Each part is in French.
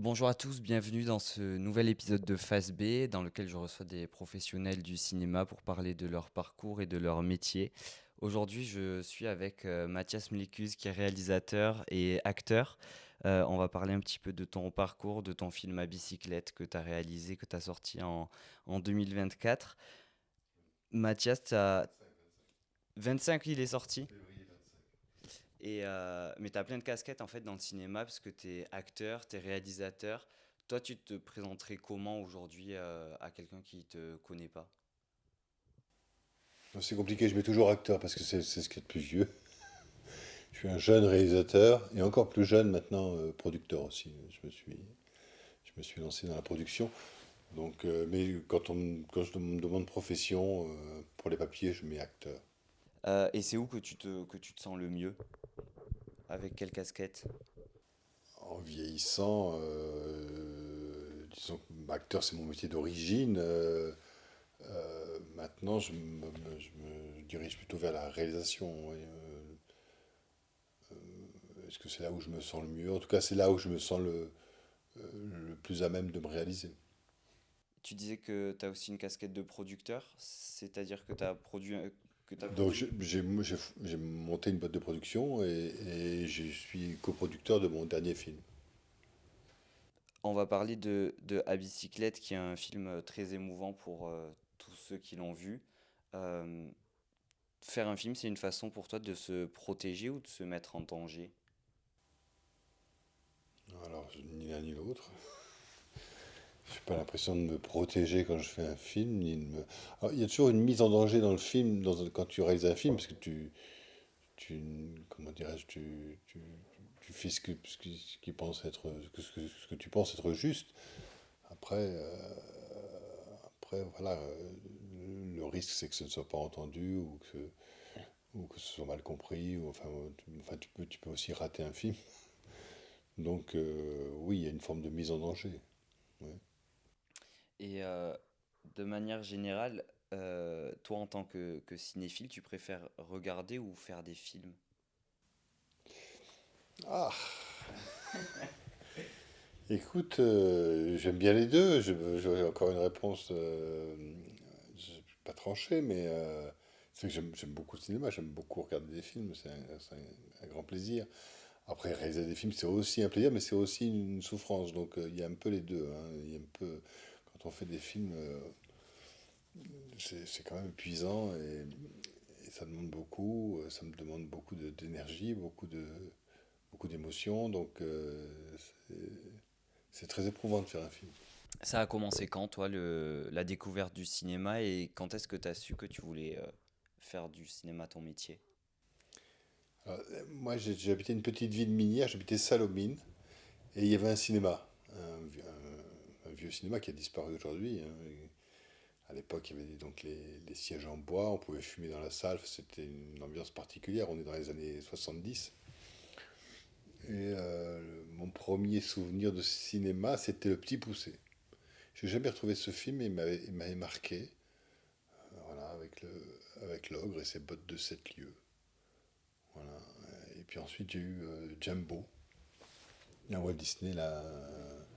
Bonjour à tous, bienvenue dans ce nouvel épisode de Phase B dans lequel je reçois des professionnels du cinéma pour parler de leur parcours et de leur métier. Aujourd'hui, je suis avec Mathias Mlikuz qui est réalisateur et acteur. On va parler un petit peu de ton parcours, de ton film à bicyclette que tu as réalisé, que tu as sorti en 2024. Mathias, tu as 25, il est sorti. Mais tu as plein de casquettes en fait dans le cinéma parce que tu es acteur, tu es réalisateur. Toi, tu te présenterais comment aujourd'hui à quelqu'un qui te connaît pas? C'est compliqué, je mets toujours acteur parce que c'est ce qui est le plus vieux. Je suis un jeune réalisateur et encore plus jeune maintenant producteur aussi. Je me suis lancé dans la production. Mais quand je me demande profession pour les papiers, je mets acteur. Et c'est où que tu te sens le mieux? Avec quelle casquette? En vieillissant, disons que acteur c'est mon métier d'origine. Maintenant, je me dirige plutôt vers la réalisation. Ouais. Est-ce que c'est là où je me sens le mieux? En tout cas, c'est là où je me sens le plus à même de me réaliser. Tu disais que tu as aussi une casquette de producteur, c'est-à-dire que tu as produit, que tu Donc produit. j'ai monté une boîte de production et je suis coproducteur de mon dernier film. On va parler de À bicyclette, qui est un film très émouvant pour tous ceux qui l'ont vu. Euh, Faire un film, c'est une façon pour toi de se protéger ou de se mettre en danger? Alors, ni l'un ni l'autre. Je n'ai pas l'impression de me protéger quand je fais un film. Alors, il y a toujours une mise en danger dans le film, quand tu réalises un film, parce que tu comment dirais-je, tu fais ce qui pense être, ce que tu penses être juste. Après, voilà, le risque c'est que ce ne soit pas entendu ou que ce soit mal compris, enfin, tu peux aussi rater un film. Donc, oui, il y a une forme de mise en danger. Ouais. Et de manière générale, toi en tant que cinéphile, tu préfères regarder ou faire des films? Ah, écoute, j'aime bien les deux. J'aurais encore une réponse, je vais pas tranchée, mais c'est que j'aime beaucoup le cinéma, j'aime beaucoup regarder des films, c'est un grand plaisir. Après, réaliser des films, c'est aussi un plaisir, mais c'est aussi une souffrance. Donc, il y a un peu les deux, hein. Il y a un peu, quand on fait des films, c'est quand même épuisant et ça demande beaucoup. Ça me demande beaucoup d'énergie, beaucoup d'émotions. Donc, c'est c'est très éprouvant de faire un film. Ça a commencé quand, toi, la découverte du cinéma, et quand est-ce que tu as su que tu voulais faire du cinéma ton métier? Alors, moi, j'ai habité une petite ville minière, j'habitais Salomine, et il y avait un cinéma, un vieux cinéma qui a disparu aujourd'hui, hein. À l'époque, il y avait donc les sièges en bois, on pouvait fumer dans la salle, c'était une ambiance particulière, on est dans les années 70. Et mon premier souvenir de cinéma, c'était Le Petit Poucet. Je n'ai jamais retrouvé ce film et il m'avait marqué, voilà, avec l'ogre et ses bottes de 7 lieues. Voilà. Et puis ensuite, j'ai eu Jumbo, un Walt Disney là,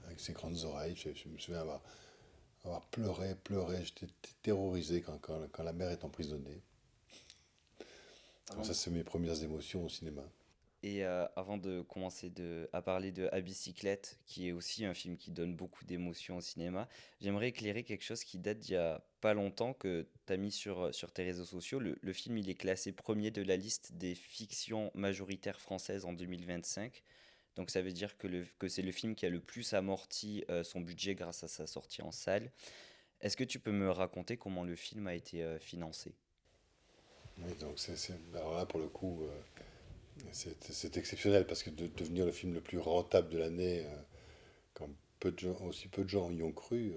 avec ses grandes oreilles. Je me souviens avoir pleuré, pleuré. J'étais terrorisé quand la mère est emprisonnée. Donc Avant ça, c'est mes premières émotions au cinéma. Avant de commencer à parler de À bicyclette, qui est aussi un film qui donne beaucoup d'émotions au cinéma, j'aimerais éclairer quelque chose qui date d'il y a pas longtemps, que tu as mis sur tes réseaux sociaux. Le film, il est classé premier de la liste des fictions majoritaires françaises en 2025. Donc ça veut dire que c'est le film qui a le plus amorti son budget grâce à sa sortie en salle. Est-ce que tu peux me raconter comment le film a été financé? Oui, donc alors là, pour le coup, c'est exceptionnel parce que de devenir le film le plus rentable de l'année, quand aussi peu de gens y ont cru,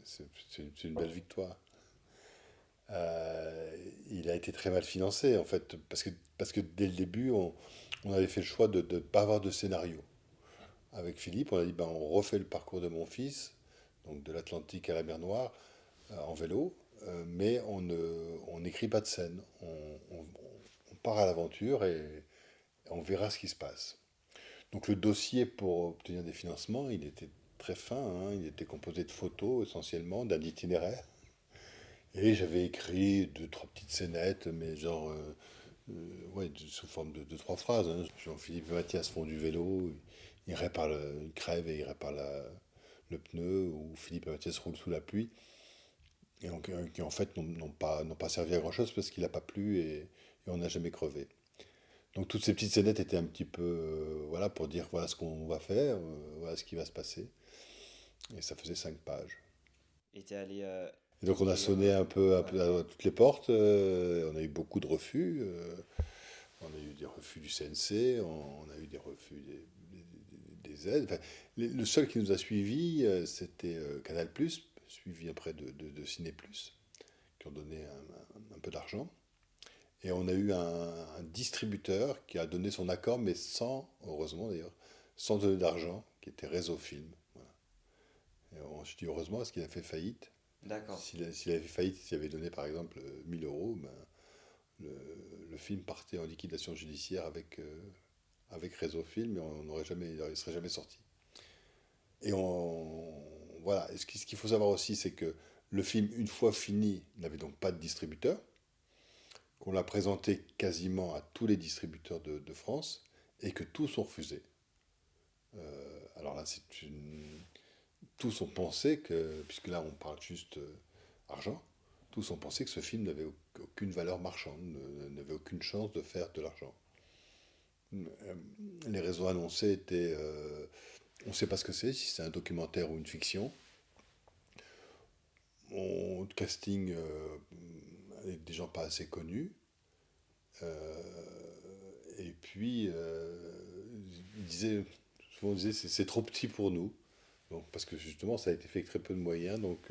c'est une belle victoire. Il a été très mal financé en fait, parce que dès le début, on avait fait le choix de ne pas avoir de scénario. Avec Philippe, on a dit ben, on refait le parcours de mon fils, donc de l'Atlantique à la mer Noire, en vélo, mais on n'écrit pas de scène. On part à l'aventure et on verra ce qui se passe. Donc le dossier pour obtenir des financements, il était très fin, hein. Il était composé de photos essentiellement, d'un itinéraire. Et j'avais écrit deux, trois petites scénettes, mais genre, ouais, sous forme de trois phrases, hein. Jean-Philippe et Mathias font du vélo, ils réparent, ils crèvent et ils réparent le pneu, ou Philippe et Mathias roulent sous la pluie, et donc, qui en fait n'ont pas servi à grand-chose parce qu'il n'a pas plu et on n'a jamais crevé. Donc toutes ces petites scénettes étaient un petit peu, voilà, pour dire voilà ce qu'on va faire, voilà ce qui va se passer. Et ça faisait 5 pages. Et t'es allé Et donc on a écrire. sonné un Ouais. peu à toutes les portes, on a eu beaucoup de refus. On a eu des refus du CNC, on a eu des refus des aides. Enfin, le seul qui nous a suivis, c'était Canal+, suivi après de Ciné+, qui ont donné un peu d'argent. Et on a eu un distributeur qui a donné son accord, mais sans, heureusement d'ailleurs, sans donner d'argent, qui était Réseau Film. Voilà. Je dis heureusement parce qu'il a fait faillite. D'accord. S'il avait fait faillite, s'il avait donné par exemple 1000 euros, ben, le film partait en liquidation judiciaire avec Réseau Film et on n'aurait jamais, il ne serait jamais sorti. Et voilà. Et ce qu'il faut savoir aussi, c'est que le film, une fois fini, n'avait donc pas de distributeur, qu'on l'a présenté quasiment à tous les distributeurs de France et que tous ont refusé. Alors là, tous ont pensé que, puisque là on parle juste argent, tous ont pensé que ce film n'avait aucune valeur marchande, n'avait aucune chance de faire de l'argent. Les réseaux annoncés étaient, on ne sait pas ce que c'est, si c'est un documentaire ou une fiction. On casting avec des gens pas assez connus. Et puis, ils disaient, souvent on disait, c'est trop petit pour nous. Donc, parce que justement, ça a été fait avec très peu de moyens, donc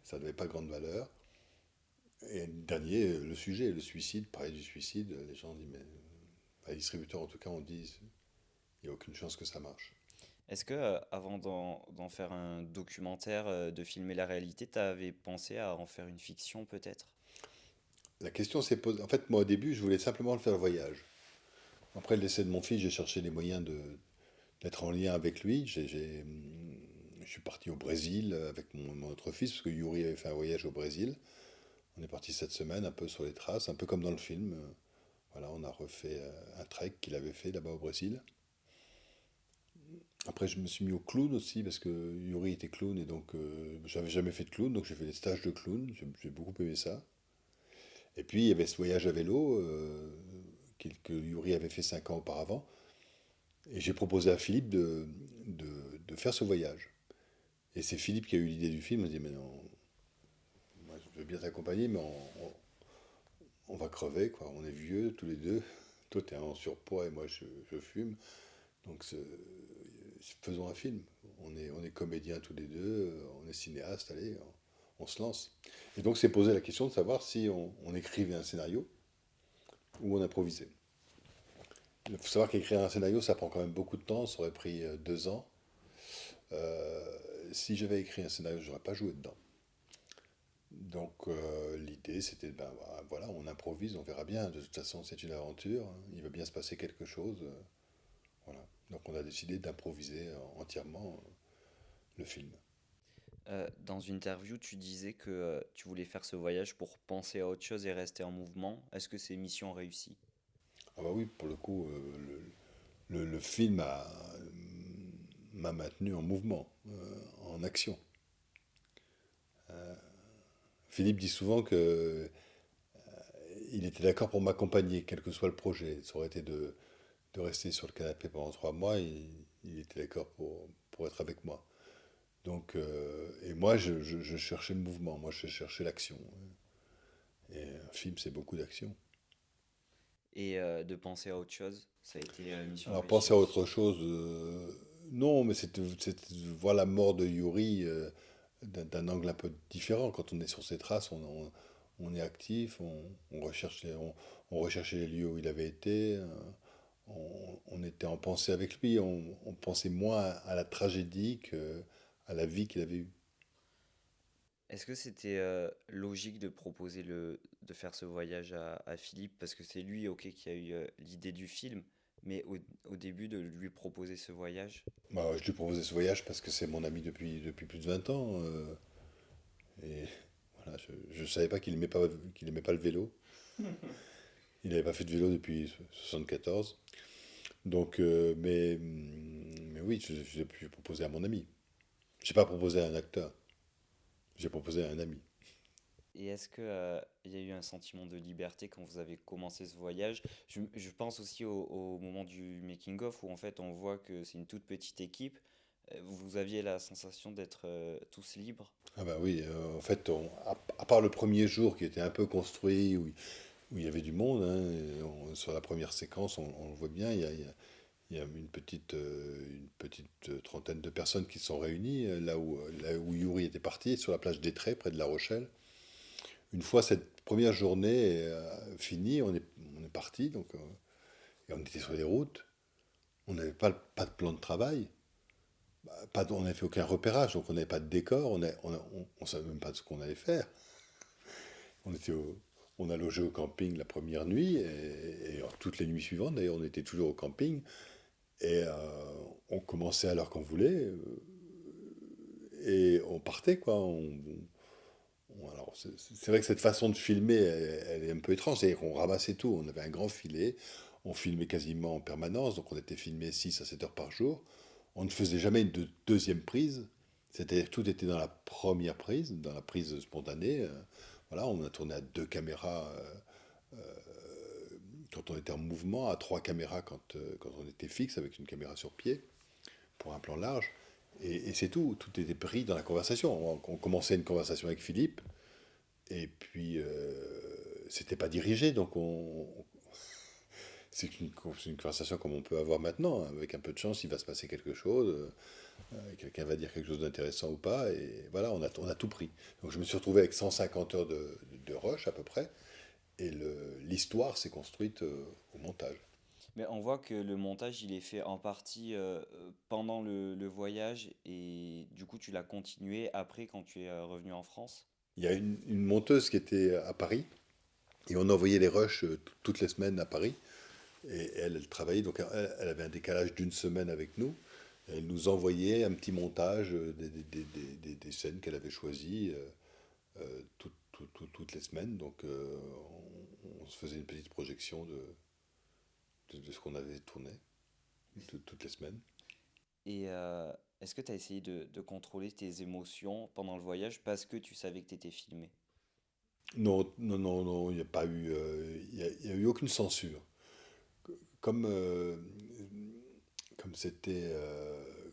ça n'avait pas grande valeur. Et le dernier, le sujet, le suicide, pareil du suicide, les gens disent, mais les distributeurs en tout cas, on dit, il n'y a aucune chance que ça marche. Est-ce que avant d'en faire un documentaire, de filmer la réalité, t'avais pensé à en faire une fiction peut-être? La question s'est posée. En fait, moi au début, je voulais simplement le faire le voyage. Après le décès de mon fils, j'ai cherché les moyens d'être en lien avec lui. Je suis parti au Brésil avec mon autre fils, parce que Yuri avait fait un voyage au Brésil. On est parti cette semaine, un peu sur les traces, un peu comme dans le film. Voilà, on a refait un trek qu'il avait fait là-bas au Brésil. Après, je me suis mis au clown aussi, parce que Yuri était clown, et donc j'avais jamais fait de clown, donc j'ai fait des stages de clown. J'ai beaucoup aimé ça. Et puis, il y avait ce voyage à vélo que Yuri avait fait 5 ans auparavant. Et j'ai proposé à Philippe de faire ce voyage. Et c'est Philippe qui a eu l'idée du film. Il m'a dit, mais non, moi, je veux bien t'accompagner, mais on va crever, quoi. On est vieux tous les deux. Toi, tu es en surpoids et moi, je fume. Donc, faisons un film. On est comédiens tous les deux, on est cinéastes, allez, on se lance. Et donc, c'est posé la question de savoir si on écrivait un scénario ou on improvisait. Il faut savoir qu'écrire un scénario, ça prend quand même beaucoup de temps. Ça aurait pris 2 ans. Euh, Si j'avais écrit un scénario, je n'aurais pas joué dedans. Donc l'idée, c'était, ben voilà, on improvise, on verra bien. De toute façon, c'est une aventure, hein. Il va bien se passer quelque chose. Voilà. Donc on a décidé d'improviser entièrement le film. Dans une interview, tu disais que tu voulais faire ce voyage pour penser à autre chose et rester en mouvement. Est-ce que c'est mission réussie? Ah bah oui, pour le coup, le film m'a maintenu en mouvement, en action. Philippe dit souvent que il était d'accord pour m'accompagner, quel que soit le projet. Ça aurait été de rester sur le canapé pendant 3 mois, il était d'accord pour être avec moi. Donc, et moi, je cherchais le mouvement, moi, je cherchais l'action. Et un film, c'est beaucoup d'action. Et de penser à autre chose, ça a été mission Alors, réussie penser à aussi. autre chose, non, mais c'était de voir la mort de Yuri d'un angle un peu différent. Quand on est sur ses traces, on est actif, on recherchait les lieux où il avait été, on était en pensée avec lui, on pensait moins à la tragédie qu'à la vie qu'il avait eue. Est-ce que c'était logique de de faire ce voyage à Philippe parce que c'est lui, ok, qui a eu l'idée du film, mais au début de lui proposer ce voyage? Bah, je lui proposais ce voyage parce que c'est mon ami depuis plus de 20 ans. Et voilà, je savais pas qu'il aimait pas le vélo. Il n'avait pas fait de vélo depuis 74. Donc, mais oui, je l'ai proposé à mon ami. J'ai pas proposé à un acteur, j'ai proposé à un ami. Et est-ce que, il y a eu un sentiment de liberté quand vous avez commencé ce voyage? Je pense aussi au moment du making of où en fait on voit que c'est une toute petite équipe. Vous aviez la sensation d'être tous libres? Ah bah oui, en fait, à part le premier jour qui était un peu construit, où il y avait du monde, hein, et sur la première séquence, on le voit bien, il y a une petite trentaine de personnes qui sont réunies, là où Yuri était parti, sur la plage d'Étré, près de La Rochelle. Une fois cette première journée finie, on est parti, donc, et on était sur les routes. On n'avait pas de plan de travail, on n'avait fait aucun repérage, donc on n'avait pas de décor, on savait même pas de ce qu'on allait faire. On était on a logé au camping la première nuit, et toutes les nuits suivantes, d'ailleurs, on était toujours au camping, et on commençait à l'heure qu'on voulait, et on partait, quoi. Alors, c'est vrai que cette façon de filmer, elle est un peu étrange, c'est-à-dire qu'on ramassait tout, on avait un grand filet, on filmait quasiment en permanence, donc on était filmé 6 à 7 heures par jour. On ne faisait jamais une deuxième prise, c'est-à-dire que tout était dans la première prise, dans la prise spontanée. Voilà, on a tourné à deux caméras quand on était en mouvement, à trois caméras quand on était fixe avec une caméra sur pied pour un plan large. Et c'est tout, tout était pris dans la conversation. On commençait une conversation avec Philippe, et puis c'était pas dirigé, donc c'est une conversation comme on peut avoir maintenant. Avec un peu de chance, il va se passer quelque chose, quelqu'un va dire quelque chose d'intéressant ou pas, et voilà, on a tout pris. Donc je me suis retrouvé avec 150 heures de rush à peu près, et l'histoire s'est construite au montage. Mais on voit que le montage, il est fait en partie pendant le voyage et du coup tu l'as continué après quand tu es revenu en France. Il y a une monteuse qui était à Paris, et on envoyait les rushs toutes les semaines à Paris, et elle travaillait, donc elle avait un décalage d'une semaine avec nous. Elle nous envoyait un petit montage des scènes qu'elle avait choisies toutes les semaines. Donc on se faisait une petite projection de ce qu'on avait tourné toutes les semaines. Et est-ce que tu as essayé de contrôler tes émotions pendant le voyage parce que tu savais que tu étais filmé? Non, non, non, non, il n'y a pas eu, il y a eu aucune censure. Comme comme c'était,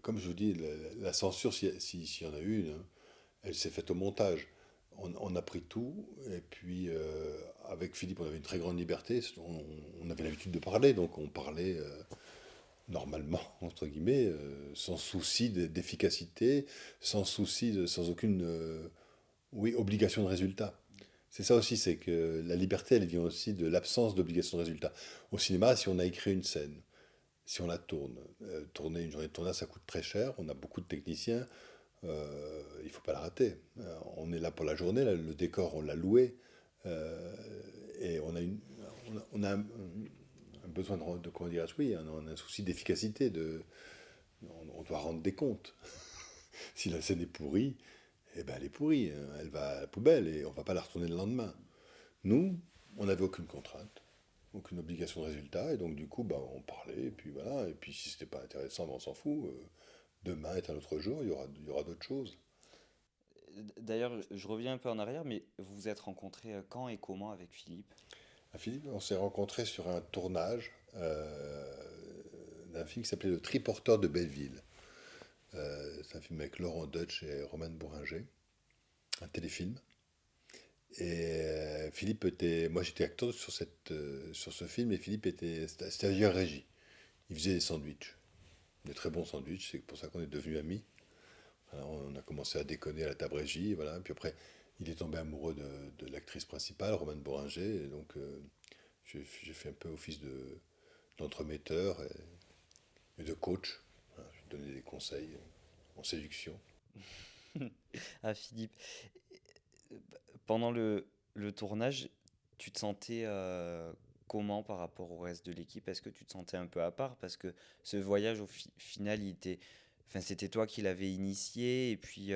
comme je vous dis, la censure, s'il y en a eu une, hein, elle s'est faite au montage. On a pris tout, et puis avec Philippe, on avait une très grande liberté. On avait l'habitude de parler, donc on parlait normalement, entre guillemets, sans souci d'efficacité, sans aucune oui, obligation de résultat. C'est ça aussi, c'est que la liberté, elle vient aussi de l'absence d'obligation de résultat. Au cinéma, si on a écrit une scène, si on la tourne, tourner une journée de tournage, ça coûte très cher, on a beaucoup de techniciens, il ne faut pas la rater. On est là pour la journée, là, le décor, on l'a loué, euh, et on a un besoin comment dire, oui, on a un souci d'efficacité, on doit rendre des comptes. Si la scène est pourrie, eh ben elle est pourrie, hein, elle va à la poubelle et on ne va pas la retourner le lendemain. Nous, on n'avait aucune contrainte, aucune obligation de résultat, et donc du coup, bah, on parlait, et puis voilà, et puis si c'était pas intéressant, bah, on s'en fout. Demain est un autre jour, il y aura d'autres choses. D'ailleurs, je reviens un peu en arrière, mais vous vous êtes rencontrés quand et comment avec Philippe? Ah, Philippe, on s'est rencontrés sur un tournage d'un film qui s'appelait Le Triporteur de Belleville. C'est un film avec Laurent Deutsch et Roman Bourringer, un téléfilm. Et Philippe était, moi j'étais acteur sur ce film, et Philippe était stagiaire régie. Il faisait des sandwichs, des très bons sandwichs, c'est pour ça qu'on est devenus amis. Alors, on a commencé à déconner à la table régie, voilà. Puis après, il est tombé amoureux de l'actrice principale, Romane Bourringer, et donc j'ai fait un peu office d'entremetteur et de coach. Voilà, je donnais des conseils en séduction. À Philippe. Pendant le tournage, tu te sentais comment par rapport au reste de l'équipe? Est-ce que tu te sentais un peu à part? Parce que ce voyage, au final, enfin, c'était toi qui l'avais initié, et puis,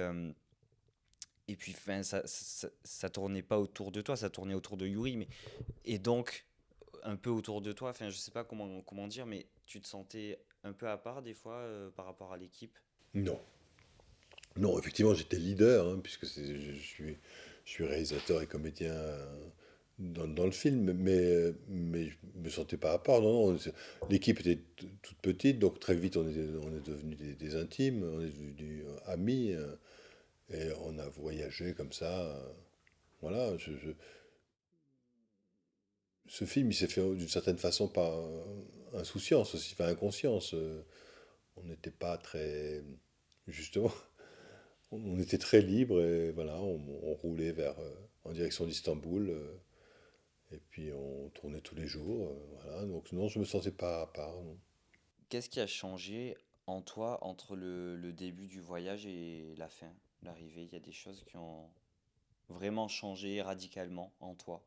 enfin, ça tournait pas autour de toi, ça tournait autour de Yuri, et donc, un peu autour de toi, enfin, je sais pas comment dire, mais tu te sentais un peu à part des fois par rapport à l'équipe? Non, non, effectivement, j'étais leader, hein, puisque je suis réalisateur et comédien dans le film, mais je me sentais pas à part. Non, non, l'équipe était toute petite, donc très vite on est devenus des intimes, on est devenus amis, et on a voyagé comme ça. Voilà, ce film, il s'est fait d'une certaine façon par insouciance aussi, enfin inconscience. On n'était pas très, justement, on était très libre et voilà, on roulait en direction d'Istanbul. Et puis on tournait tous les jours, voilà. Donc non, je me sentais pas à part, non. Qu'est-ce qui a changé en toi entre le début du voyage et la fin, l'arrivée? Il y a des choses qui ont vraiment changé radicalement en toi,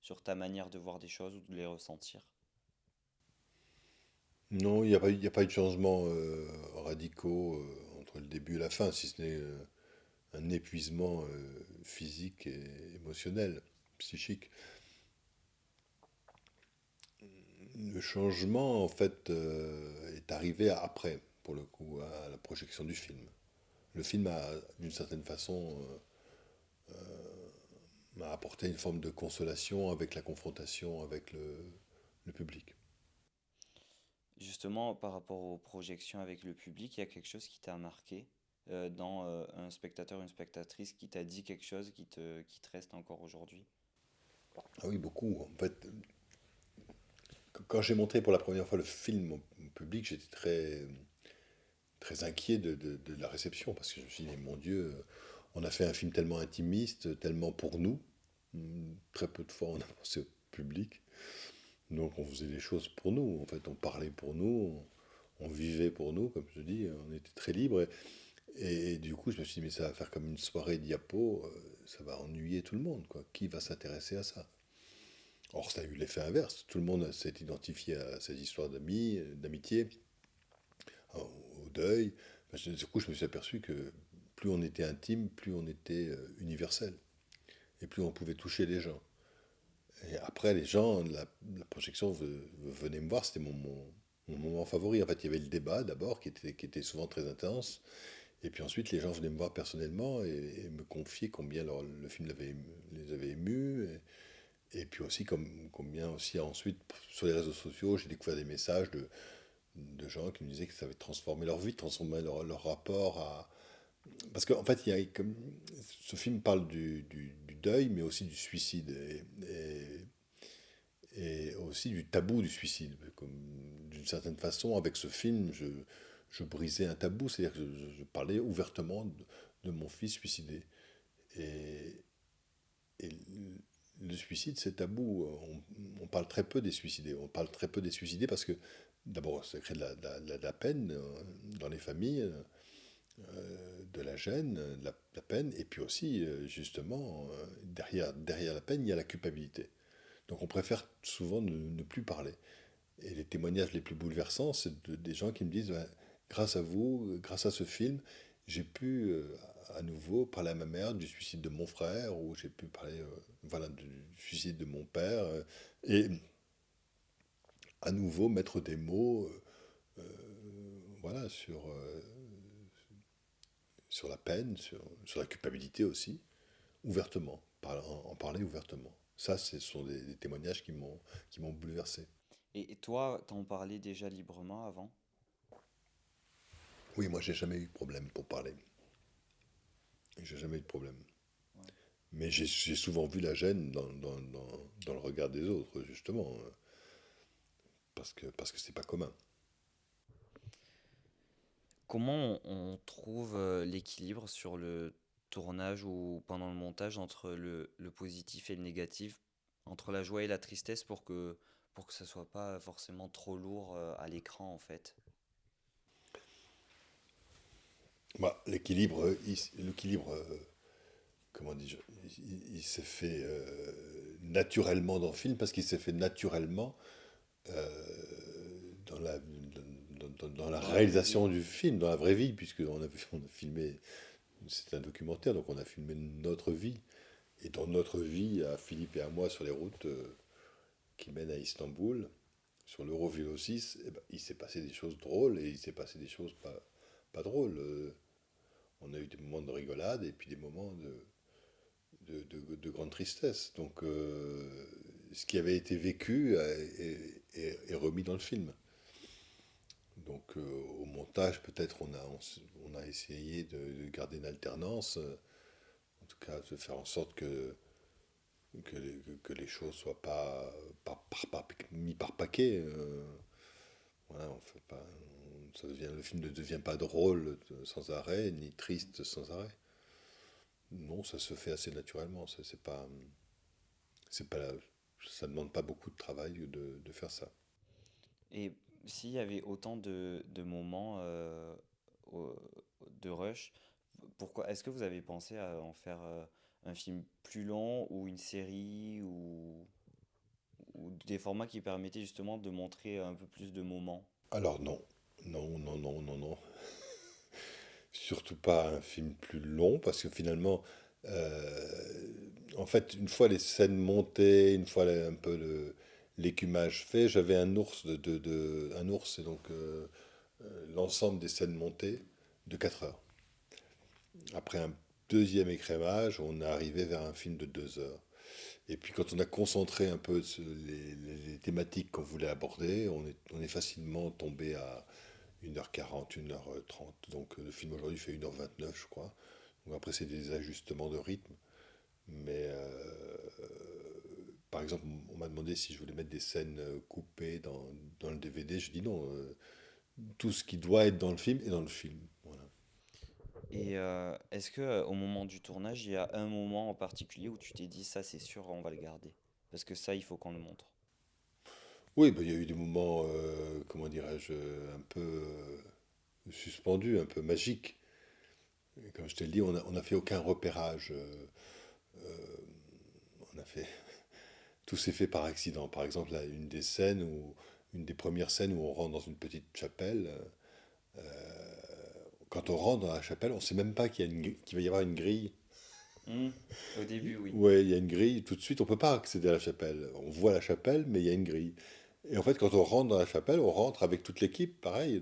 sur ta manière de voir des choses ou de les ressentir. Non, il y a pas eu de changements radicaux entre le début et la fin, si ce n'est un épuisement physique et émotionnel, psychique. Le changement, en fait, est arrivé après, pour le coup, à la projection du film. Le film a, d'une certaine façon, m'a apporté une forme de consolation avec la confrontation avec le public. Justement, par rapport aux projections avec le public, il y a quelque chose qui t'a marqué dans un spectateur, une spectatrice qui t'a dit quelque chose qui te reste encore aujourd'hui? Ah oui, beaucoup. En fait, quand j'ai montré pour la première fois le film au public, j'étais très inquiet de la réception, parce que je me suis dit, mon Dieu, on a fait un film tellement intimiste, tellement pour nous. Très peu de fois on a pensé au public. Donc on faisait les choses pour nous. En fait, on parlait pour nous, on vivait pour nous, comme je dis, on était très libre. Et du coup, je me suis dit, mais ça va faire comme une soirée diapo, ça va ennuyer tout le monde, quoi. Qui va s'intéresser à ça? Or, ça a eu l'effet inverse. Tout le monde s'est identifié à ces histoires d'amis, d'amitié, au deuil. Du coup, je me suis aperçu que plus on était intime, plus on était universel. Et plus on pouvait toucher les gens. Et après, les gens, la projection venait me voir, c'était mon moment favori. En fait, il y avait le débat d'abord, qui était souvent très intense. Et puis ensuite, les gens venaient me voir personnellement et me confier combien le film les avait émus. Et puis aussi, combien aussi ensuite, sur les réseaux sociaux, j'ai découvert des messages de gens qui me disaient que ça avait transformé leur vie, transformé leur rapport à... Parce qu'en fait, ce film parle du deuil, mais aussi du suicide. Et aussi du tabou du suicide. D'une certaine façon, avec ce film, je brisais un tabou, c'est-à-dire que je parlais ouvertement de mon fils suicidé. Et, et le suicide, c'est tabou. On parle très peu des suicidés. On parle très peu des suicidés parce que, d'abord, ça crée de la peine dans les familles, de la gêne, de la peine, et puis aussi, justement, derrière la peine, il y a la culpabilité. Donc on préfère souvent ne plus parler. Et les témoignages les plus bouleversants, des gens qui me disent, ouais, grâce à vous, grâce à ce film, j'ai pu à nouveau parler à ma mère du suicide de mon frère, ou j'ai pu parler voilà, du suicide de mon père, et à nouveau mettre des mots voilà, sur la peine, sur la culpabilité aussi, ouvertement, en parler ouvertement. Ça, ce sont des témoignages qui m'ont bouleversé. Et toi, t'en parlais déjà librement avant? Oui, moi, j'ai jamais eu de problème pour parler. J'ai jamais eu de problème. Ouais. Mais j'ai souvent vu la gêne dans le regard des autres, justement, parce que c'est pas commun. Comment on trouve l'équilibre sur le tournage ou pendant le montage entre le positif et le négatif, entre la joie et la tristesse pour que ça soit pas forcément trop lourd à l'écran en fait? Bah, l'équilibre, comment dis-je, il s'est fait naturellement dans le film parce qu'il s'est fait naturellement dans dans la Dans la vraie vie. réalisation du film, dans la vraie vie, puisque on a filmé, c'est un documentaire, donc on a filmé notre vie. Et dans notre vie, à Philippe et à moi, sur les routes qui mènent à Istanbul, sur l'Eurovélo 6, eh ben, il s'est passé des choses drôles et il s'est passé des choses pas drôles. On a eu des moments de rigolade et puis des moments de grande tristesse. Donc, ce qui avait été vécu est remis dans le film. Donc, au montage, peut-être on a essayé de garder une alternance, en tout cas de faire en sorte que les choses soient mis par paquet. Voilà, on fait pas, le film ne devient pas drôle sans arrêt, ni triste sans arrêt. Non, ça se fait assez naturellement. C'est pas, ça demande pas beaucoup de travail de faire ça. Et s'il y avait autant de moments au- de rush, pourquoi est-ce que vous avez pensé à en faire un film plus long ou une série ou des formats qui permettaient justement de montrer un peu plus de moments? Alors non, non. Surtout pas un film plus long, parce que finalement, en fait, une fois les scènes montées, une fois un peu l'écumage fait, j'avais un ours un ours, et donc l'ensemble des scènes montées de 4 heures. Après un deuxième écrémage, on est arrivé vers un film de 2 heures. Et puis quand on a concentré un peu les thématiques qu'on voulait aborder, on est facilement tombé à 1h40, 1h30. Donc le film aujourd'hui fait 1h29, je crois. Donc après, c'est des ajustements de rythme. Mais par exemple, on m'a demandé si je voulais mettre des scènes coupées dans le DVD. Je dis non. Tout ce qui doit être dans le film est dans le film. Voilà. Et est-ce que au moment du tournage, il y a un moment en particulier où tu t'es dit ça c'est sûr on va le garder parce que ça il faut qu'on le montre. Oui, bah, il y a eu des moments, comment dirais-je, un peu suspendus, un peu magiques. Et comme je te le dis, on a fait aucun repérage. On a fait, tout s'est fait par accident. Par exemple, là, une des premières scènes où on rentre dans une petite chapelle. Quand on rentre dans la chapelle, on ne sait même pas qu'il va y avoir une grille. Hmm, au début oui. Ouais, il y a une grille. Tout de suite, on peut pas accéder à la chapelle. On voit la chapelle, mais il y a une grille. Et en fait, quand on rentre dans la chapelle, on rentre avec toute l'équipe, pareil.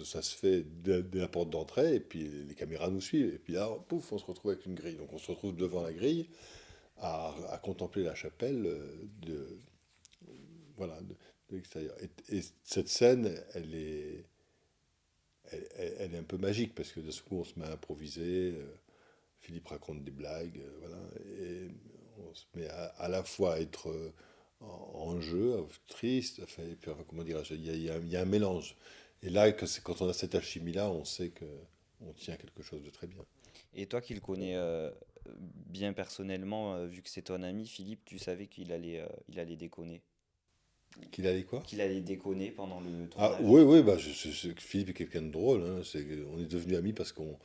Ça se fait dès la porte d'entrée, et puis les caméras nous suivent. Et puis là, pouf, on se retrouve avec une grille. Donc on se retrouve devant la grille à contempler la chapelle voilà, de l'extérieur. Et cette scène, elle est un peu magique parce que de ce coup, on se met à improviser. Philippe raconte des blagues, voilà, et on se met à la fois à être en jeu, triste, enfin, et puis, enfin, comment dirais-je, il y a un mélange. Et là, quand on a cette alchimie-là, on sait que on tient quelque chose de très bien. Et toi qui le connais bien personnellement, vu que c'est ton ami Philippe, tu savais il allait déconner. Qu'il allait quoi? Qu'il allait déconner pendant le Ah tournage. oui, oui, bah, Philippe est quelqu'un de drôle, hein, on est devenus amis parce qu'on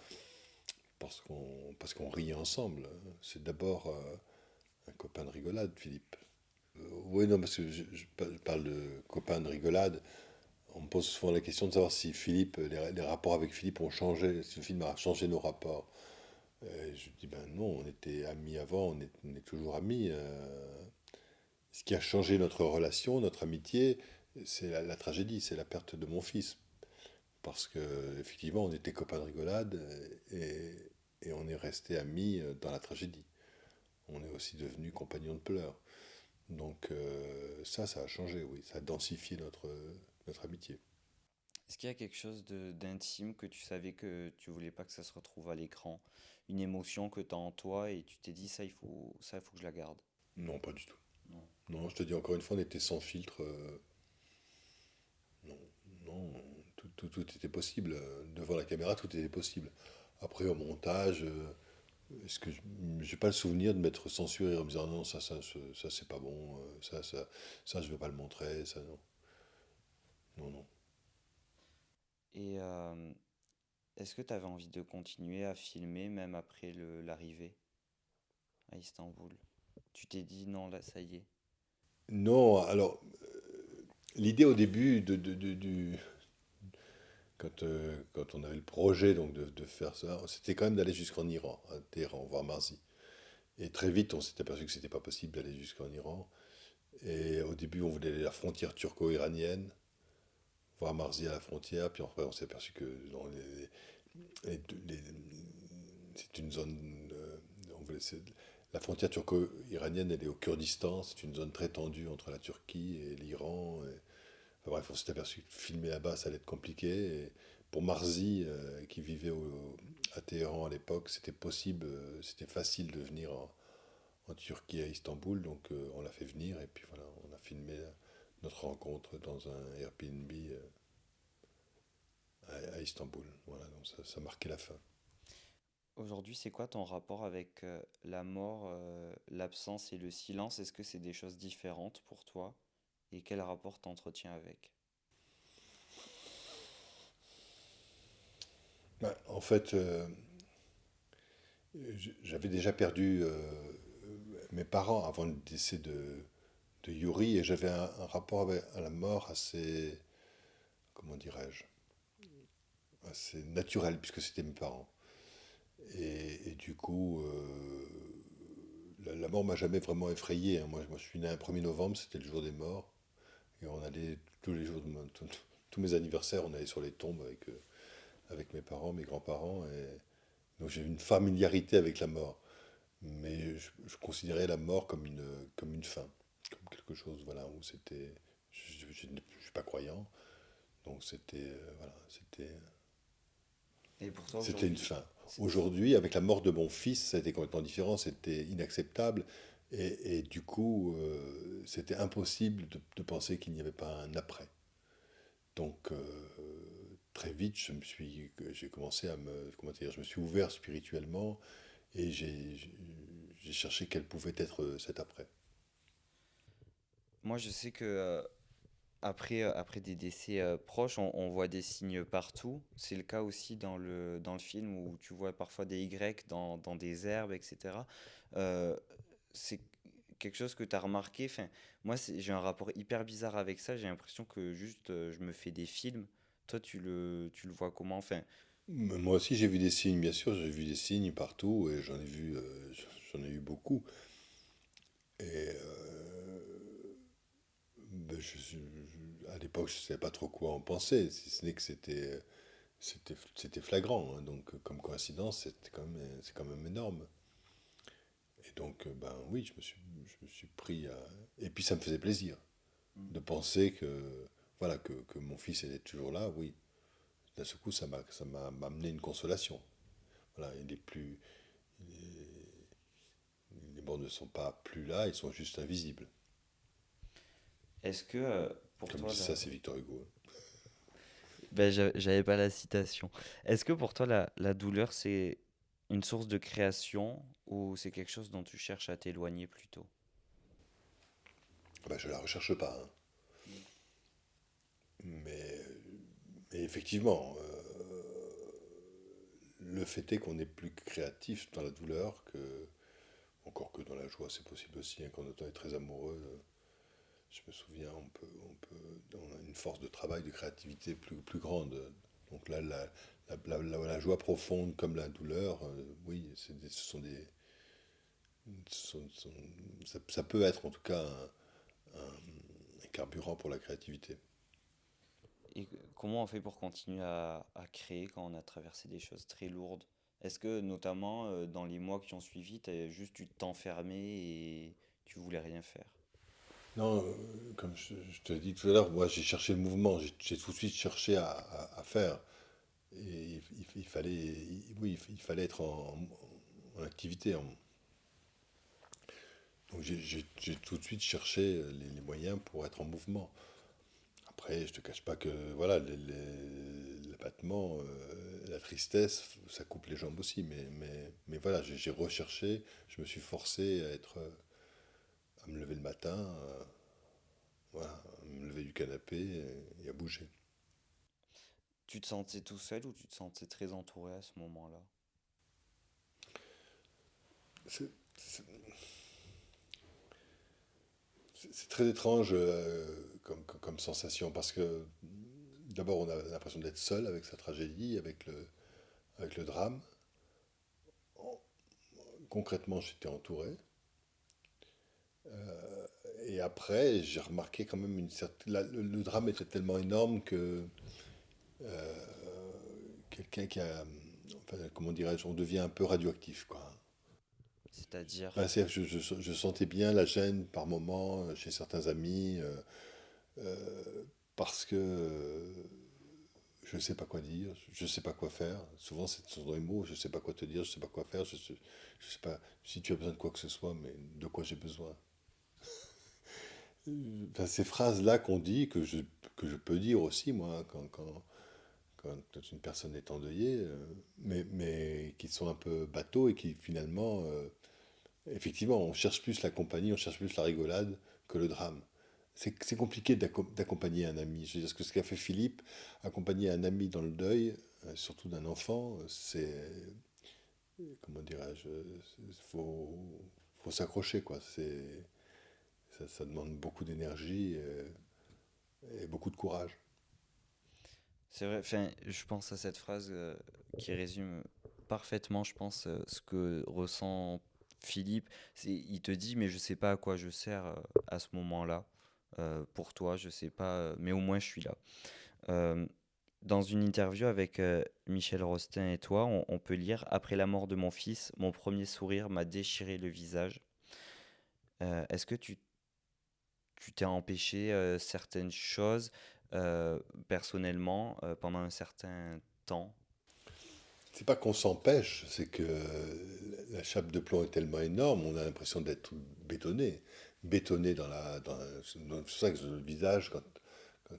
riait ensemble. C'est d'abord un copain de rigolade, Philippe. Oui, non, parce que je parle de copain de rigolade. On me pose souvent la question de savoir si les rapports avec Philippe ont changé, si le film a changé nos rapports. Je dis ben non, on était amis avant, on est toujours amis. Ce qui a changé notre relation, notre amitié, c'est la tragédie, c'est la perte de mon fils. Parce que effectivement, on était copains de rigolade et on est resté amis dans la tragédie. On est aussi devenus compagnons de pleurs. Donc ça a changé, oui, ça a densifié notre amitié. Est-ce qu'il y a quelque chose d'intime que tu savais que tu voulais pas que ça se retrouve à l'écran? Une émotion que tu as en toi et tu t'es dit ça, il faut que je la garde. Non, pas du tout. Non. Non, je te dis encore une fois, on était sans filtre. Non, non, tout était possible. Devant la caméra, tout était possible. Après, au montage, est-ce que j'ai pas le souvenir de m'être censuré en me disant non, ça c'est pas bon, ça je veux pas le montrer, ça non. Non, non. Et est-ce que tu avais envie de continuer à filmer même après l'arrivée à Istanbul? tu t'es dit non, là, ça y est. Non, alors, l'idée au début quand on avait le projet donc de faire ça, c'était quand même d'aller jusqu'en Iran, à Téhéran, voir Marzi. Et très vite, on s'est aperçu que c'était pas possible d'aller jusqu'en Iran. Et au début, on voulait aller à la frontière turco-iranienne, voir Marzi à la frontière. Puis après, on s'est aperçu que non, les- les- c'est une zone. On voulait- c'est- la frontière turco-iranienne, elle est au Kurdistan. C'est une zone très tendue entre la Turquie et l'Iran. Enfin bref, on s'est aperçu que filmer là-bas, ça allait être compliqué. Et pour Marzi, qui vivait à Téhéran à l'époque, c'était possible, c'était facile de venir en Turquie à Istanbul. Donc on l'a fait venir et puis voilà, on a filmé notre rencontre dans un Airbnb à Istanbul. Voilà, donc ça marquait la fin. Aujourd'hui, c'est quoi ton rapport avec la mort, l'absence et le silence? Est-ce que c'est des choses différentes pour toi? Et quel rapport t'entretiens avec? Ouais, en fait, j'avais déjà perdu mes parents avant le décès de Yuri et j'avais un rapport à la mort assez, comment dirais-je, assez naturel puisque c'était mes parents. Et du coup, la mort m'a jamais vraiment effrayé, hein. Moi, je suis né un 1er novembre, c'était le jour des morts. Et on allait tous les jours, tous mes anniversaires, on allait sur les tombes avec mes parents, mes grands-parents. Et donc j'ai une familiarité avec la mort. Mais je considérais la mort comme une fin, comme quelque chose, voilà, où c'était. Je ne suis pas croyant, donc voilà, Et pour toi c'était une aujourd'hui, fin. Aujourd'hui, avec la mort de mon fils, ça a été complètement différent, c'était inacceptable. Et du coup, c'était impossible de penser qu'il n'y avait pas un après. Donc, très vite, j'ai commencé à comment dire, je me suis ouvert spirituellement et j'ai cherché quel pouvait être cet après. moi je sais que après des décès proches, on voit des signes partout. C'est le cas aussi dans le film où tu vois parfois des Y dans des herbes, etc. Euh, c'est quelque chose que tu as remarqué. Enfin, moi, j'ai un rapport hyper bizarre avec ça. J'ai l'impression que juste je me fais des films. Toi, tu le vois comment? Enfin, Moi aussi, j'ai vu des signes, bien sûr, j'ai vu des signes partout et j'en ai eu beaucoup. Et ben, à l'époque, je ne savais pas trop quoi en penser, si ce n'est que c'était flagrant, hein. Donc, comme coïncidence, c'est quand même énorme. Et donc, ben oui, je me suis pris à. Et puis, ça me faisait plaisir de penser voilà, que mon fils était toujours là, oui. D'un seul coup, m'a amené une consolation. Voilà, les morts ne sont pas plus là, ils sont juste invisibles. est-ce que pour Comme toi, dit ça, c'est Victor Hugo. ben, j'avais pas la citation. Est-ce que pour toi, la douleur, c'est une source de création ou c'est quelque chose dont tu cherches à t'éloigner plutôt? Ben, je la recherche pas, hein. Mais, mais effectivement, le fait est qu'on est plus créatif dans la douleur encore que dans la joie, c'est possible aussi, hein, quand on est très amoureux. Je me souviens, on a une force de travail, de créativité plus grande. Donc là, la joie profonde comme la douleur, oui, ça peut être en tout cas un carburant pour la créativité. Et comment on fait pour continuer à créer quand on a traversé des choses très lourdes? Est-ce que notamment dans les mois qui ont suivi, t'as juste dû t'enfermer et tu voulais rien faire? Non, comme je te l'ai dit tout à l'heure, moi j'ai cherché le mouvement, j'ai tout de suite cherché à faire. Et il fallait, oui, il fallait être en activité. Donc j'ai tout de suite cherché les moyens pour être en mouvement. Après, je te cache pas que voilà, l'abattement, la tristesse, ça coupe les jambes aussi. Mais voilà, j'ai recherché, je me suis forcé à me lever le matin, voilà, à me lever du canapé et à bouger. Tu te sentais tout seul ou tu te sentais très entouré à ce moment-là? C'est- c'est- c'est très étrange comme sensation parce que d'abord on a l'impression d'être seul avec sa tragédie, avec le drame. Concrètement, j'étais entouré. Et après, j'ai remarqué quand même une certaine. Le drame était tellement énorme que quelqu'un qui a. Enfin, comment dirais-je, on devient un peu radioactif, quoi. C'est-à-dire, Ben, je sentais bien la gêne par moment chez certains amis parce que je ne sais pas quoi dire, je ne sais pas quoi faire. Souvent, ce sont des mots, je ne sais pas quoi te dire, je ne sais pas quoi faire, je sais pas si tu as besoin de quoi que ce soit, mais de quoi j'ai besoin. Enfin, ces phrases-là qu'on dit, que je peux dire aussi, moi, quand une personne est endeuillée, mais qui sont un peu bateaux et qui finalement, effectivement, on cherche plus la compagnie, on cherche plus la rigolade que le drame. C'est compliqué d'accompagner un ami. Je veux dire, ce qu'a fait Philippe, accompagner un ami dans le deuil, surtout d'un enfant, comment dirais-je, faut s'accrocher, quoi. Ça demande beaucoup d'énergie et beaucoup de courage. c'est vrai, enfin, je pense à cette phrase qui résume parfaitement, je pense, ce que ressent Philippe. Il te dit, mais je sais pas à quoi je sers à ce moment-là. Pour toi, je sais pas, mais au moins je suis là. Euh, Dans une interview avec Michel Rostin et toi, on peut lire: Après la mort de mon fils, mon premier sourire m'a déchiré le visage. Est-ce que tu t'es empêché certaines choses euh, personnellement pendant un certain temps? C'est pas qu'on s'empêche, c'est que la chape de plomb est tellement énorme, on a l'impression d'être bétonné c'est pour ça que le visage,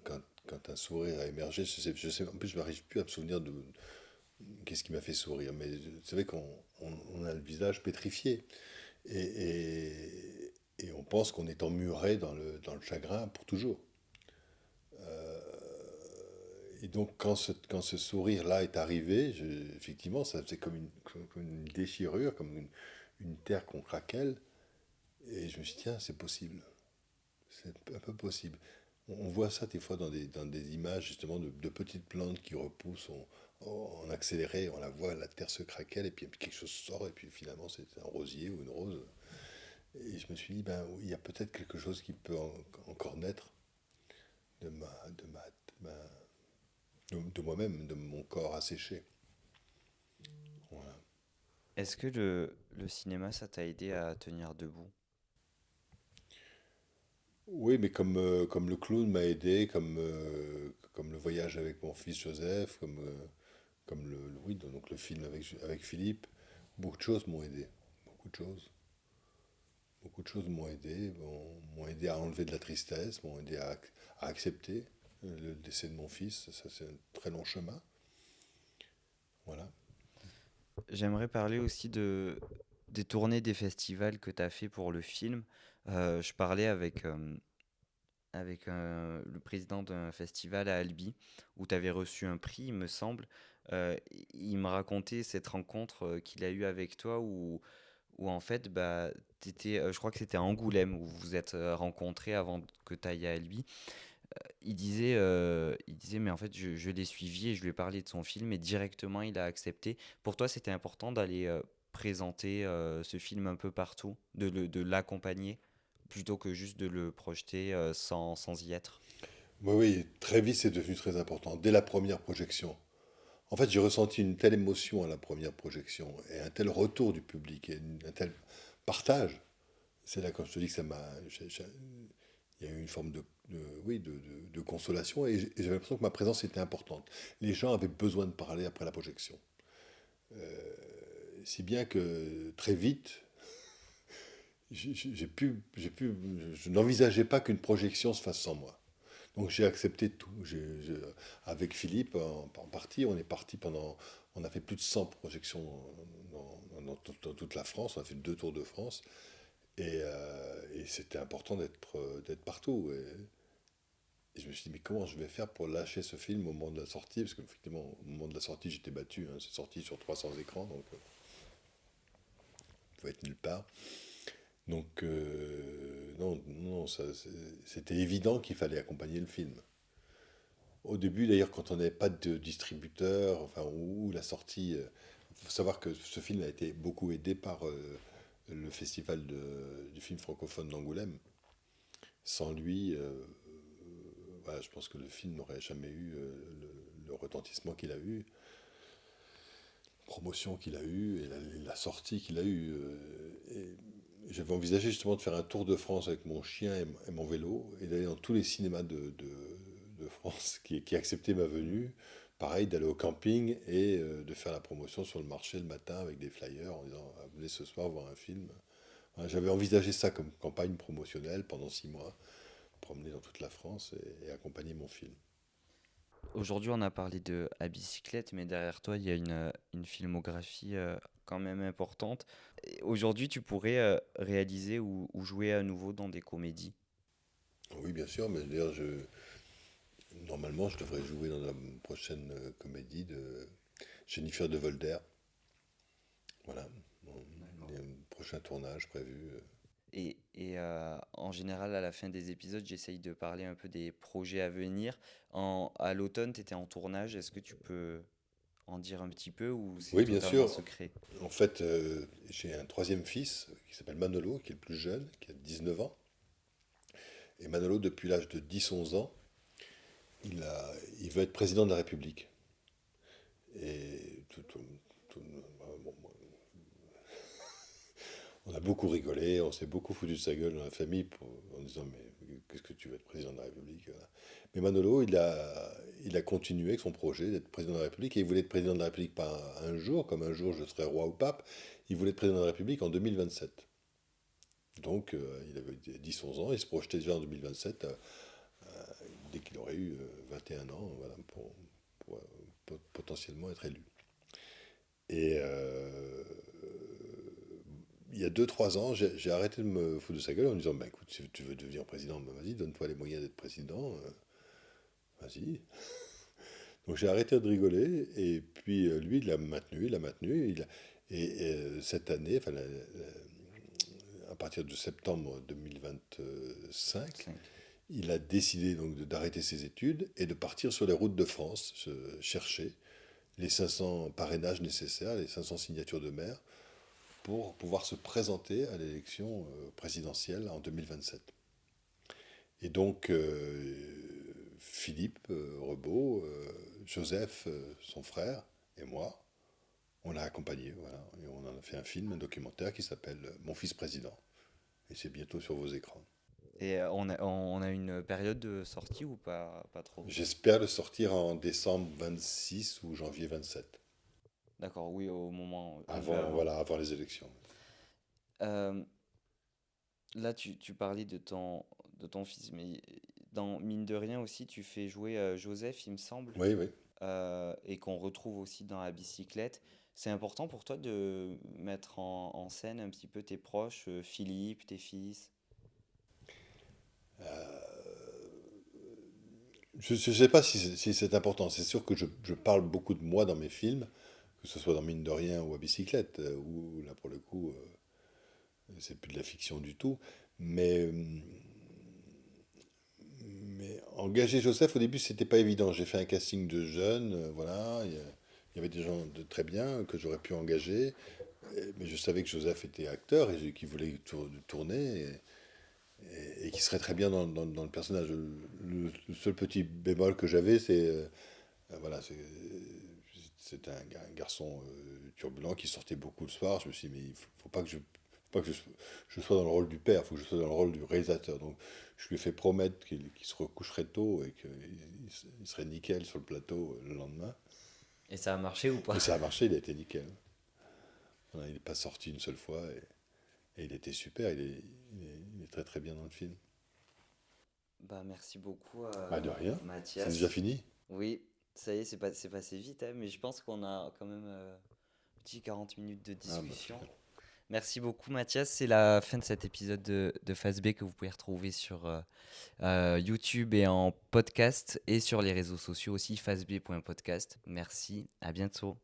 quand un sourire a émergé, en plus je m'arrive plus à me souvenir de qu'est-ce qui m'a fait sourire, mais vous savez on a le visage pétrifié et, et on pense qu'on est emmuré dans le chagrin pour toujours. Et donc, quand ce sourire-là est arrivé, effectivement, ça faisait comme une déchirure, comme une terre qu'on craquelle. Et je me suis dit, tiens, c'est possible. C'est un peu possible. On voit ça des fois dans des images, justement, de petites plantes qui repoussent en accéléré. On la voit, la terre se craquelle, et puis quelque chose sort, et puis finalement, c'est un rosier ou une rose. Et je me suis dit, ben, oui, il y a peut-être quelque chose qui peut encore naître de ma- de moi-même, de mon corps asséché. Voilà. Est-ce que le cinéma, ça t'a aidé à tenir debout? Oui, mais comme le clown m'a aidé, comme le voyage avec mon fils Joseph, comme oui, donc le film avec Philippe, beaucoup de choses m'ont aidé. Beaucoup de choses. Beaucoup de choses m'ont aidé, m'ont aidé à enlever de la tristesse, m'ont aidé à accepter le décès de mon fils. Ça, c'est un très long chemin. Voilà. J'aimerais parler aussi des tournées des festivals que tu as fait pour le film. Je parlais avec le président d'un festival à Albi où tu avais reçu un prix, il me semble. Il me racontait cette rencontre qu'il a eue avec toi où en fait, bah, je crois que c'était à Angoulême où vous vous êtes rencontrés avant que tu ailles à Albi. Il disait, mais en fait, je l'ai suivi et je lui ai parlé de son film et directement il a accepté. Pour toi, c'était important d'aller présenter ce film un peu partout, de l'accompagner, plutôt que juste de le projeter sans y être. Oui, oui, très vite, c'est devenu très important. Dès la première projection. En fait, j'ai ressenti une telle émotion à la première projection et un tel retour du public et un tel partage. C'est là quand je te dis que il y a eu une forme oui, de consolation et j'avais l'impression que ma présence était importante. Les gens avaient besoin de parler après la projection. Si bien que très vite, je n'envisageais pas qu'une projection se fasse sans moi. Donc j'ai accepté tout. Avec Philippe, en partie, on a fait plus de 100 projections dans toute la France. On a fait 2 tours de France. Et c'était important d'être partout. Et je me suis dit, mais comment je vais faire pour lâcher ce film au moment de la sortie? Parce qu'effectivement, au moment de la sortie, j'étais battu, hein. C'est sorti sur 300 écrans, donc il faut être nulle part. Donc non, non, c'était évident qu'il fallait accompagner le film. Au début, d'ailleurs, quand on n'avait pas de distributeur, enfin, ou la sortie, il faut savoir que ce film a été beaucoup aidé par le festival du film francophone d'Angoulême. Sans lui, voilà, je pense que le film n'aurait jamais eu le retentissement qu'il a eu, promotion qu'il a eu et la sortie qu'il a eu. Et j'avais envisagé justement de faire un tour de France avec mon chien et mon vélo et d'aller dans tous les cinémas de France qui acceptaient ma venue. Pareil, d'aller au camping et de faire la promotion sur le marché le matin avec des flyers en disant ah, venez ce soir voir un film. Voilà, j'avais envisagé ça comme campagne promotionnelle pendant 6 mois, promener dans toute la France et accompagner mon film. Aujourd'hui, on a parlé de à bicyclette, mais derrière toi, il y a une filmographie quand même importante. Et aujourd'hui, tu pourrais réaliser ou jouer à nouveau dans des comédies. Oui, bien sûr, mais d'ailleurs, normalement, je devrais jouer dans la prochaine comédie de Jennifer de Volder. Voilà, bon, il y a un prochain tournage prévu. Et en général, à la fin des épisodes, j'essaye de parler un peu des projets à venir. À l'automne, tu étais en tournage. Est-ce que tu peux en dire un petit peu ou c'est Oui, bien totalement sûr. secret? En fait, j'ai un troisième fils qui s'appelle Manolo, qui est le plus jeune, qui a 19 ans. Et Manolo, depuis l'âge de 10-11 ans, il veut être président de la République. Et bon, on a beaucoup rigolé, on s'est beaucoup foutu de sa gueule dans la famille en disant mais qu'est-ce que tu veux être président de la République? Voilà. Mais Manolo, il a continué avec son projet d'être président de la République et il voulait être président de la République pas un jour, comme un jour je serai roi ou pape, il voulait être président de la République en 2027. Donc il avait 10-11 ans, il se projetait déjà en 2027, dès qu'il aurait eu 21 ans, voilà, pour potentiellement être élu. Et il y a 2-3 ans, j'ai arrêté de me foutre de sa gueule en me disant, bah écoute, si tu veux devenir président, bah, vas-y, donne-toi les moyens d'être président, vas-y. Donc j'ai arrêté de rigoler, et puis lui, il a maintenu, cette année, enfin, à partir de septembre 2025, 5. il a décidé donc d'arrêter ses études et de partir sur les routes de France, chercher les 500 parrainages nécessaires, les 500 signatures de maire, pour pouvoir se présenter à l'élection présidentielle en 2027. Et donc, Philippe Rebaud, Joseph, son frère, et moi, on l'a accompagné, voilà, et on en a fait un film, un documentaire qui s'appelle Mon fils président. Et c'est bientôt sur vos écrans. Et on a une période de sortie ou pas trop? J'espère le sortir en décembre 26 ou janvier 27, D'accord, oui, au moment, un peu avant, avant. voilà, avant les élections. Euh, Là, tu parlais de ton fils, mais dans Mine de rien aussi, tu fais jouer Joseph, il me semble, Oui, oui. et qu'on retrouve aussi dans la bicyclette. C'est important pour toi de mettre en scène un petit peu tes proches, Philippe, tes fils. Je ne sais pas si c'est important. C'est sûr que je parle beaucoup de moi dans mes films, que ce soit dans Mine de rien ou à Bicyclette, où là pour le coup, c'est plus de la fiction du tout. Mais, mais engager Joseph, au début, c'était pas évident. J'ai fait un casting de jeunes, voilà. Il y avait des gens de très bien que j'aurais pu engager. Mais je savais que Joseph était acteur et qu'il voulait tourner et qu'il serait très bien dans le personnage. Le seul petit bémol que j'avais, c'est voilà, c'était un garçon turbulent qui sortait beaucoup le soir. Je me suis dit, mais il faut pas que je sois dans le rôle du père, il faut que je sois dans le rôle du réalisateur. Donc je lui ai fait promettre qu'il se recoucherait tôt et qu'il serait nickel sur le plateau le lendemain. Et ça a marché ou pas? Et ça a marché, il a été nickel. Voilà, il n'est pas sorti une seule fois et il était super, il est très très bien dans le film. Bah, merci beaucoup, Bah de rien, c'est déjà Mathias. fini. Oui, ça y est, c'est passé vite, hein, mais je pense qu'on a quand même petit 40 minutes de Ah bah discussion. super. Merci beaucoup, Mathias. C'est la fin de cet épisode de Phase B que vous pouvez retrouver sur YouTube et en podcast et sur les réseaux sociaux aussi, phaseb.podcast. Merci, à bientôt.